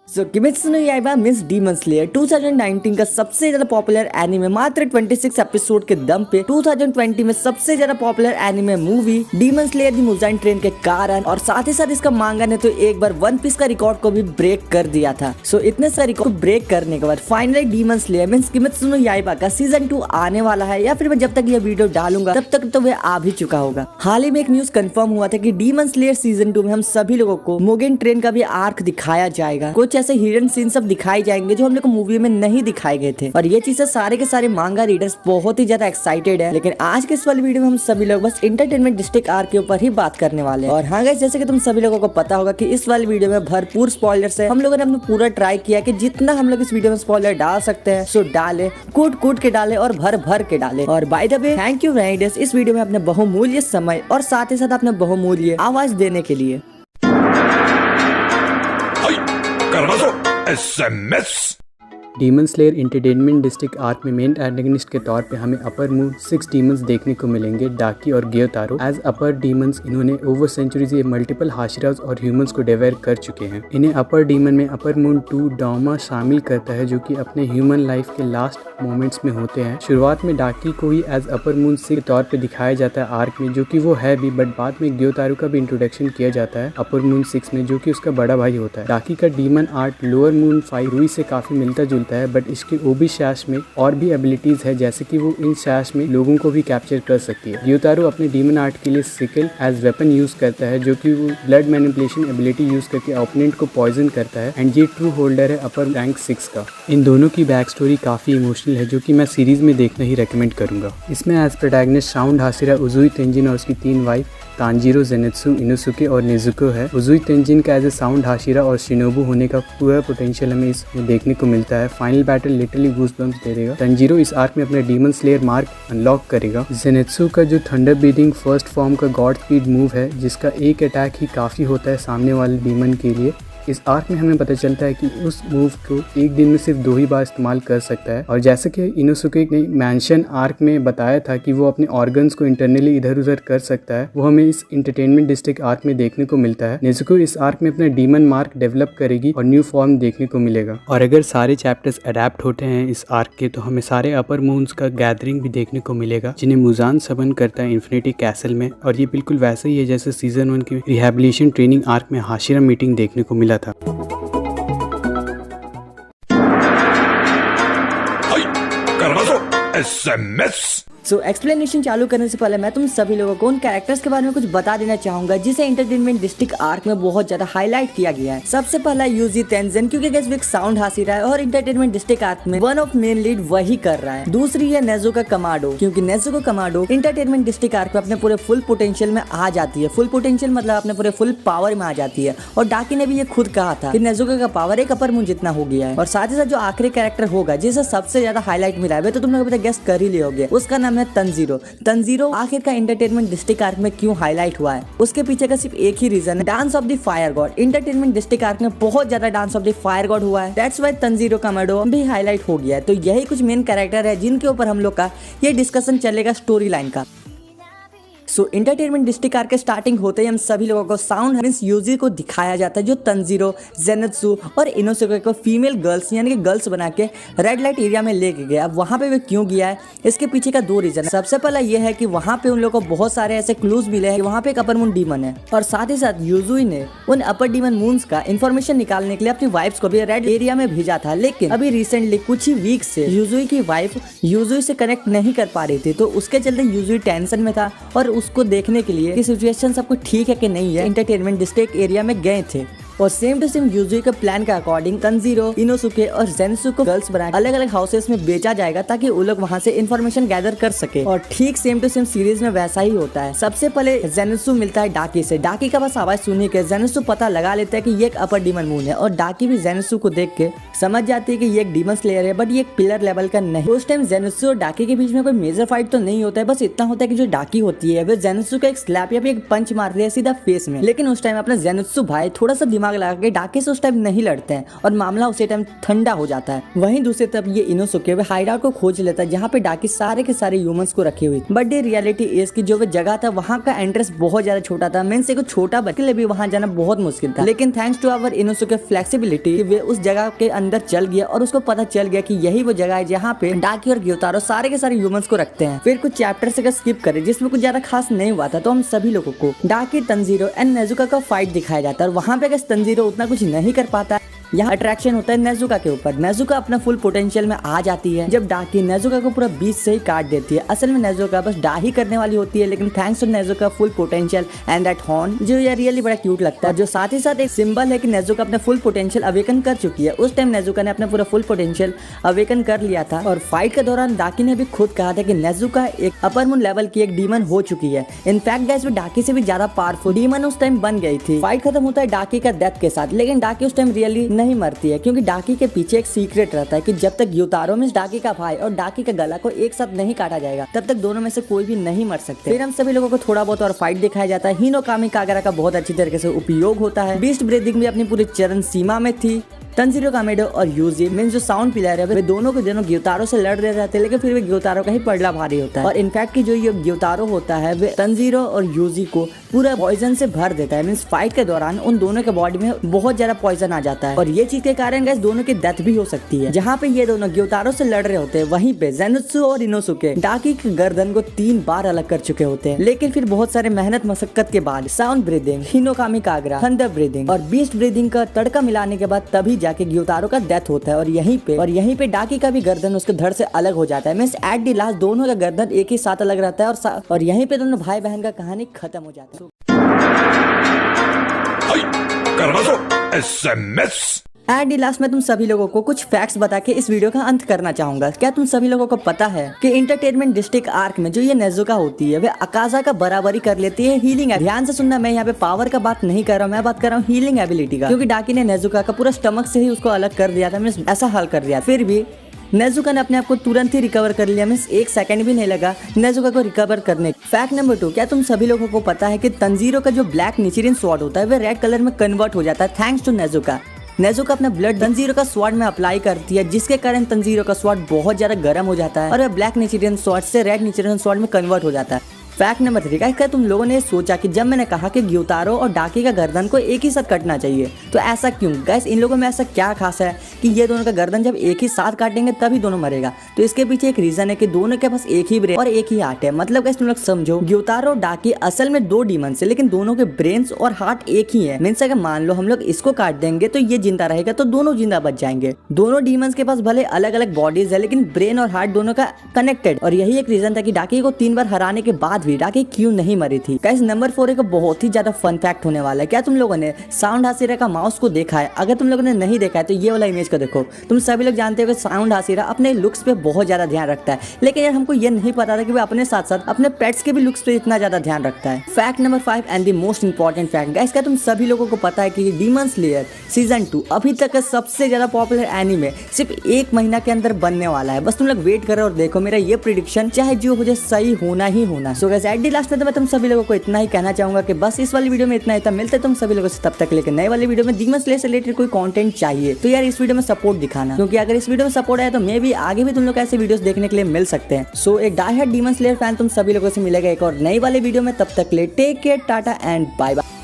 किमेत्सु no याइबा means demon slayer 2019 का सबसे ज्यादा पॉपुलर एनिमे मात्र 26 एपिसोड के दम पे 2020 में सबसे ज्यादा popular anime movie demon slayer the Mugen train के कारण और साथ ही साथ इसका मांगा ने तो एक बार वन पीस का रिकॉर्ड को भी ब्रेक कर दिया था। इतने सारे रिकॉर्ड को ब्रेक करने के बाद finally demon slayer means Kimetsu no Yaiba का सीजन 2 आने वाला है, या फिर मैं जब तक ये वीडियो डालूंगा तब तक तो वह आ भी चुका होगा। हाल ही में एक न्यूज कंफर्म हुआ था कि डीमन स्लेयर सीजन 2 में हम सभी लोगों को मुगेन ट्रेन का भी आर्क दिखाया जाएगा। कुछ ऐसे हिडन सीन सब दिखाए जाएंगे जो हम लोग को मूवी में नहीं दिखाए गए थे, और ये चीजें सारे के सारे मांगा रीडर्स बहुत ही ज्यादा एक्साइटेड है। लेकिन आज के इस वाली वीडियो में हम सभी लोग बस एंटरटेनमेंट डिस्ट्रिक्ट आर्क के ऊपर ही बात करने वाले हैं। और हाँ गाइस, जैसे कि तुम सभी लोगों को पता होगा कि इस वाली वीडियो में भरपूर स्पॉयलर्स है। हम लोगों ने अपना पूरा ट्राई किया कि जितना हम लोग इस वीडियो में स्पॉयलर डाल सकते हैं सो डाले, कूट के डाले और भर भर के डाले। और by the way thank you Riders इस वीडियो में अपने बहुमूल्य समय और साथ ही साथ अपने बहुमूल्य आवाज देने के लिए। SMS demon slayer entertainment district arc में मेन एंटेगनिस्ट के तौर पे हमें अपर मून 6 डीमंस देखने को मिलेंगे, डाकी और गियोतारो। एज अपर डीमंस इन्होंने ओवर सेंचुरीज ये मल्टीपल हाशिरास और ह्यूमंस को डिवाइड कर चुके हैं। इन्हें अपर डीमन में अपर मून 2 डॉमा शामिल करता है, जो कि अपने ह्यूमन लाइफ के लास्ट मोमेंट्स में होते हैं। शुरुआत में डाकी को ही एज अपर मून 6 के तौर पे दिखाया जाता है आर्क में, जो कि वो है भी, बट बाद में गियोतारो का भी इंट्रोडक्शन किया जाता है अपर मून 6 में, जो कि उसका बड़ा भाई होता है। डाकी का डीमन आर्ट लोअर मून 5 रुई से काफी मिलता जुलता है, बट इसके ओबी शैश में और भी एबिलिटीज है, जैसे कि वो इन शैश में लोगों को भी कैप्चर कर सकती है। गियोतारो अपने डीमन आर्ट के लिए सिकल एज वेपन यूज करता है, जो कि वो ब्लड मैनिपुलेशन एबिलिटी यूज करके ओपोनेंट को पॉइजन करता है, एंड ये ट्रू होल्डर है अपर रैंक 6 का। इन दोनों की बैक स्टोरी काफी इमोशनल है, जो कि मैं सीरीज में देखना ही रेकमेंड करूंगा। इसमें as protagonist sound Hashira Uzui Tengen और उसकी 3 वाइफ तांजीरो, जेनेत्सु, इनोसुके और नेजुको है। उजुई तेंजिन का एज ए साउंड हाशिरा और शिनोबु होने का पूरा पोटेंशियल हमें इसमें देखने को मिलता है। फाइनल बैटल लिटरली गूज़बम्प्स दे देगा। तांजीरो इस आर्क में अपना डीमन स्लेयर मार्क अनलॉक करेगा। जेनेत्सु का जो थंडर ब्रीदिंग फर्स्ट फॉर्म का गॉड स्पीड मूव है, जिसका एक अटैक ही काफी होता है सामने वाले डीमन के लिए। इस आर्क में हमें पता चलता है कि उस मूव को एक दिन में सिर्फ 2 ही बार इस्तेमाल कर सकता है। और जैसे कि इनोसुके ने मैंशन आर्क में बताया था कि वो अपने ऑर्गन्स को इंटरनली इधर उधर कर सकता है, वो हमें इस एंटरटेनमेंट डिस्ट्रिक्ट आर्क में देखने को मिलता है। नेजुको इस आर्क में अपना डीमन मार्क डेवलप करेगी और न्यू फॉर्म देखने को मिलेगा। और अगर सारे चैप्टर्स अडेप्ट होते हैं इस आर्क के, तो हमें सारे अपर मून्स का गैदरिंग भी देखने को मिलेगा, जिन्हें मुजान सबन करता है इन्फिनिटी कैसल में। और ये बिल्कुल वैसे ही है जैसे सीजन 1 की रिहेबिलिटेशन ट्रेनिंग आर्क में हाशिरा मीटिंग देखने को मिला था। SMS एक्सप्लेनेशन चालू करने से पहले मैं तुम सभी लोगों को उन कैरेक्टर्स के बारे में कुछ बता देना चाहूंगा जिसे एंटरटेनमेंट डिस्ट्रिक्ट आर्क में बहुत ज्यादा हाईलाइट किया गया है। सबसे पहला यूजी तेंजन, क्योंकि गैस एक साउंड हासिल है और एंटरटेनमेंट डिस्ट्रिक्ट आर्क में वन ऑफ मेन लीड वही कर रहा है। दूसरी है नेजुको कमाडो, क्योंकि नेजुको कमाडो एंटरटेनमेंट डिस्ट्रिक्ट आर्क में अपने पूरे फुल पोटेंशियल में आ जाती है। फुल पोटेंशियल मतलब अपने पूरे फुल पावर में आ जाती है, और डाकी ने भी ये खुद कहा था कि नेजुको का पावर एक अपर मून जितना हो गया है। और साथ ही साथ जो आखिरी कैरेक्टर होगा जिसे सबसे ज्यादा हाईलाइट मिला है, तो तुम लोग गेस कर ही लियोगे, उसका नाम है तंजीरो। तंजीरो आखिर का एंटरटेनमेंट डिस्ट्रिक्ट आर्क में क्यों हाईलाइट हुआ है, उसके पीछे का सिर्फ एक ही रीजन है, dance of the fire God. Entertainment district arc में बहुत ज्यादा dance of the fire God हुआ है, दैट्स व्हाई तंजीरो कमाडो भी हाईलाइट हो गया है। तो यही कुछ मेन कैरेक्टर है जिनके ऊपर हम लोग का ये डिस्कशन चलेगा स्टोरी लाइन का। एंटरटेनमेंट डिस्ट्रिक्ट आर्क के स्टार्टिंग होते ही हम सभी लोगों को साउंड मींस यूजी को दिखाया जाता है, जो तंजीरो, जेनेत्सु और इनोसुके को फीमेल गर्ल्स यानी कि गर्ल्स बना के रेड लाइट एरिया में लेके गया। अब वहाँ पे वे क्यों गया है, इसके पीछे का 2 रीजन है। सबसे पहला ये है कि वहाँ पे उन लोगों को बहुत सारे ऐसे क्लूज मिले हैं कि वहाँ पे एक अपर मून डीमन है, और साथ ही साथ यूजुई ने उन अपर डीमन मून्स का इन्फॉर्मेशन निकालने के लिए अपनी वाइफ्स को भी रेड एरिया में भेजा था। लेकिन अभी रिसेंटली कुछ ही वीक से यूजुई की वाइफ यूजुई से कनेक्ट नहीं कर पा रही थी, तो उसके चलते यूजुई टेंशन में था और उसको देखने के लिए कि सिचुएशन सब कुछ ठीक है कि नहीं है, एंटरटेनमेंट डिस्ट्रिक्ट एरिया में गए थे। और सेम टू सेम यूजुई के प्लान के अकॉर्डिंग तंजीरो, इनोसुके और जेनेत्सु को गर्ल्स बना अलग अलग हाउसेस में बेचा जाएगा, ताकि वो लोग वहाँ से इन्फॉर्मेशन गैदर कर सके। और ठीक सेम टू सेम सीरीज में वैसा ही होता है। सबसे पहले जेनेत्सु मिलता है डाकी से। डाकी का बस आवाज सुनने के जेनेत्सु पता लगा लेता है कि ये एक अपर डीमन मून है, और डाकी भी जेनेत्सु को देख के समझ जाती है कि ये एक डीमन स्लेयर है, बट ये एक पिलर लेवल का नहीं। उस टाइम जेनेत्सु और डाकी के बीच में कोई मेजर फाइट तो नहीं होता है, बस इतना होता है कि जो डाकी होती है वो जेनेत्सु को एक स्लैप या फिर एक पंच मारती है सीधा फेस में। लेकिन उस टाइम अपना जेनेत्सु भाई थोड़ा सा दिमाग लगा के डाकी से उस टाइम नहीं लड़ते हैं और मामला उसी टाइम ठंडा हो जाता है। वहीं दूसरी तरफ ये इनोसुके वे हाइडआउट को खोज लेता है जहाँ पे डाकी सारे के सारे ह्यूमंस को रखे हुए। बट ये रियलिटी इज की जो वो जगह था वहाँ का एंट्रेंस बहुत ज्यादा छोटा था। मींस एक छोटा बच्चे के लिए भी वहाँ जाना बहुत मुश्किल था। लेकिन thanks to our Inosuke flexibility वे उस जगह के अंदर चल गया और उसको पता चल गया कि यही वो जगह है जहाँ पे डाकी और ग्योतारो सारे के सारे ह्यूमंस को रखते हैं। फिर कुछ चैप्टर से स्किप करें जिसमें कुछ ज्यादा खास नहीं हुआ था तो हम सभी लोगों को डाकी, तंजीरो एंड नेजुका का फाइट दिखाया जाता है और वहाँ पे तंजीरो उतना कुछ नहीं कर पाता। यहाँ अट्रैक्शन होता है नेजुका के ऊपर। नेजुका अपना फुल पोटेंशियल में आ जाती है जब डाकी नेजुका को पूरा बीच से ही काट देती है। असल में नेजुका बस डा ही करने वाली होती है, लेकिन thanks to Nezuko full potential and that horn जो ये रियली बड़ा क्यूट लगता है, जो साथ ही साथ एक सिंबल है कि नेजुका अपना फुल पोटेंशियल अवेकन कर चुकी है। उस टाइम नेजुका ने अपना पूरा फुल पोटेंशियल अवेकन कर लिया था और फाइट के दौरान डाकी ने भी खुद कहा था कि नेजुका एक अपर मून लेवल की एक डीमन हो चुकी है। इनफैक्ट गाइस वो डाकी से भी ज्यादा पावरफुल डीमन उस टाइम बन गई थी। फाइट खत्म होता है डाकी का डेथ के साथ, लेकिन डाकी उस टाइम रियली नहीं मरती है क्योंकि डाकी के पीछे एक सीक्रेट रहता है कि जब तक ग्योतारो में डाकी का भाई और डाकी का गला को एक साथ नहीं काटा जाएगा तब तक दोनों में से कोई भी नहीं मर सकते। फिर हम सभी लोगों को थोड़ा बहुत और फाइट दिखाया जाता है। हिनोकामी कागरा का बहुत अच्छी तरीके से उपयोग होता है। बीस्ट ब्रीदिंग भी अपनी पूरी चरण सीमा में थी। तंजीरो कामेडो और यूजी मींस जो साउंड पिलर है वे दोनों के दोनों ग्योतारो से लड़ रहे रहते हैं, लेकिन फिर वे ग्योतारो का ही पलड़ा भारी होता है। और इनफैक्ट की जो ये ग्योतारो होता है वे तंजीरो और यूजी को पूरा पॉइजन से भर देता है। मींस फाइट के दौरान उन दोनों के बॉडी में बहुत ज्यादा पॉइजन आ जाता है और ये चीज के कारण गाइस दोनों की डेथ भी हो सकती है। जहाँ पे ये दोनों ग्योतारो से लड़ रहे होते हैं वहीं पे जेनुत्सु और इनोसुके डाकी की गर्दन को 3 बार अलग कर चुके होते हैं। लेकिन फिर बहुत सारे मेहनत मशक्कत के बाद sound breathing, Hinokami कागरा, thunder breathing और बीस्ट ब्रीदिंग का तड़का मिलाने के बाद तभी जाके ग्योतारो का डेथ होता है। और यहीं पे डाकी का भी गर्दन उसके धड़ से अलग हो जाता है। मींस एट दी लास्ट दोनों का गर्दन एक ही साथ अलग रहता है और यहीं पे दोनों भाई बहन का कहानी खत्म हो जाता है। एट दी लास्ट में तुम सभी लोगों को कुछ फैक्ट्स बता के इस वीडियो का अंत करना चाहूंगा। क्या तुम सभी लोगों को पता है कि इंटरटेनमेंट डिस्ट्रिक्ट आर्क में जो ये नेजुका होती है वे अकाजा का बराबरी कर लेती है हीलिंग। ध्यान से सुनना, मैं यहाँ पे पावर का बात नहीं कर रहा हूँ, मैं बात कर रहा हूँ हीलिंग एबिलिटी का, क्योंकि डाकी ने नेजुका का पूरा स्टमक से ही उसको अलग कर दिया था। मींस ऐसा हल कर दिया, फिर भी नेजुका ने अपने आप को तुरंत ही रिकवर कर लिया। मींस 1 सेकंड भी नहीं लगा नेजुका को रिकवर करने। फैक्ट नंबर 2, क्या तुम सभी लोगों को पता है कि तंजीरो का जो ब्लैक निचिरिन स्वॉर्ड होता है वह रेड कलर में कन्वर्ट हो जाता है थैंक्स टू नेजुका। नेजुका अपना ब्लड तंजीरो का स्वॉर्ड में अप्लाई करती है जिसके कारण तंजीरो का स्वॉर्ड बहुत ज्यादा गर्म हो जाता है और वह ब्लैक निचिरिन स्वॉर्ड से रेड निचिरिन स्वॉर्ड में कन्वर्ट हो जाता है। फैक्ट नंबर 3, क्या तुम लोगों ने सोचा कि जब मैंने कहा कि ग्योतारो और डाकी का गर्दन को एक ही साथ कटना चाहिए तो ऐसा क्यों? गाइस इन लोगों में ऐसा क्या खास है कि ये दोनों का गर्दन जब एक ही साथ काटेंगे तभी दोनों मरेगा? तो इसके पीछे एक रीजन है कि दोनों के पास एक ही ब्रेन और एक ही हार्ट है। मतलब गाइस तुम लोग समझो, ग्योतारो और डाकी असल में 2 डीमंस है लेकिन दोनों के ब्रेन्स और हार्ट एक ही है। मींस अगर मान लो हम लोग इसको काट देंगे तो ये जिंदा रहेगा तो दोनों जिंदा बच जाएंगे। दोनों डीमंस के पास भले अलग अलग बॉडीज है लेकिन ब्रेन और हार्ट दोनों का कनेक्टेड। और यही एक रीजन था कि डाकी को 3 बार हराने के बाद भी डाकी क्यों नहीं मरी थी। गाइस नंबर 4 एक बहुत ही ज्यादा फन फैक्ट होने वाला है। क्या तुम लोगों ने साउंड हाशिरा का माउस को देखा है? अगर तुम लोगों ने नहीं देखा है तो ये वाला इमेज को देखो। तुम सभी लोग जानते हो कि साउंड हाशिरा अपने लुक्स पे बहुत ज्यादा ध्यान रखता है, लेकिन यार हमको ये नहीं पता था कि वो अपने साथ साथ अपने पेट्स के भी लुक्स पे इतना ज्यादा ध्यान रखता है। Fact number 5 and the most important fact, guys क्या तुम सभी लोगों को पता है कि डीमन स्लेयर सीजन 2 अभी तक का सबसे ज्यादा पॉपुलर एनीमे सिर्फ 1 महीना के अंदर बनने वाला है। बस तुम लोग वेट करो और देखो, मेरा ये प्रिडिक्शन चाहे जो हो जाए सही होना ही होना। So guys at the last में तो मैं तुम सभी लोगों को इतना ही कहना चाहूंगा कि बस इस वाली वीडियो में इतना ही था। मिलते तुम सभी लोगों से तब तक, लेकिन नए वाली वीडियो में डीमन स्लेयर से रिलेटेड कोई कंटेंट चाहिए तो यार इस वीडियो में सपोर्ट दिखाना, क्योंकि अगर इस वीडियो में सपोर्ट आया तो मे भी आगे भी तुम लोग ऐसे वीडियोस देखने के लिए मिल सकते हैं। सो एक die hard Demon Slayer fan तुम सभी लोगों से मिलेगा एक और नई वाली वीडियो में। तब तक ले take care, tata and bye bye.